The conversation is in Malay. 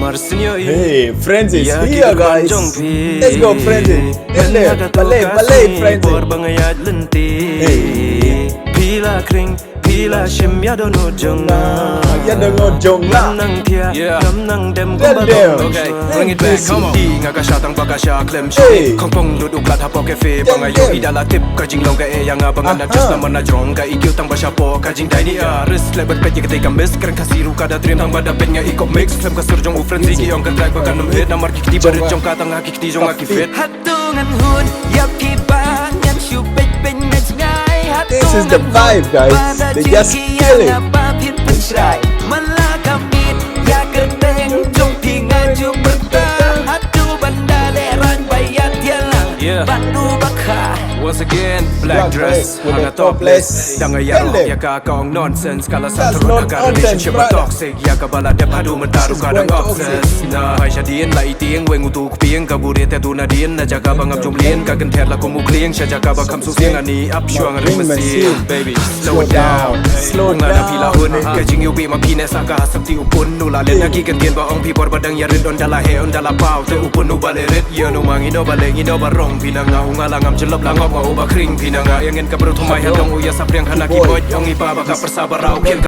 Hey, Francis, here guys. Let's go, Francis. Ballet, Francis. Hey. Pila kring, pila shem ya dono jongna. Ya dengar jong lah. Nang tia, Yeah. nang dem Damn. kumbadong. Okay, bring it back, come on. Di nga ka siyatang baka siya klem Hey. siya Kong pong duduklat hapo kefe Damn, Pangayo damn. idala tip kajing long ka e yang abangan na just naman na jong Ka ikyo tang basya po kajing dai ni aris Lebat pet ya ketika miss Keren kasiru kada dream tang bada pen nga ikop mix Klem ka surjong ufren ziki yung kan drive bagan numhit Na marki kiti barit jong katang haki kiti jong haki fit Hatungan hun, yap kiba, ngan shupet pen ngan sngay. This is the vibe, guys. They just kill it. Malakamit, ya keteng, jong pingan jong bertang. Hatu bandaleran bayat yalang, Yeah. batu bakha. Once again, black Black dress, dress with hanga a topless. Danga yarok, Tell them. ya ka kaong nonsense Kala That's sa turun not ka nonsense, relationship brother. toxic Ya ka bala dep hadu mentaru kadang Toxic. obsess Na hai siya diin la itiing weng utuk piing Kaburit etu na diin na jaga bang abjom liin Kaganter la kumukling siya jaga bang kam susing Ani up syuang ring mesin Baby, slow it down Slow Nga na down. pila hun Kajing yubi mapines aka sakti upun Nula len nagi gantian ba ong pipor badang yarin On dala he on dala pao Te upun ubalirit Yano mangino balengino barong Pinanga ungalangam jelap langop Nga uba kring Pinanga yangin ka berut humay Hatong uya sa priang hanaki boy Ang iba baka persabarao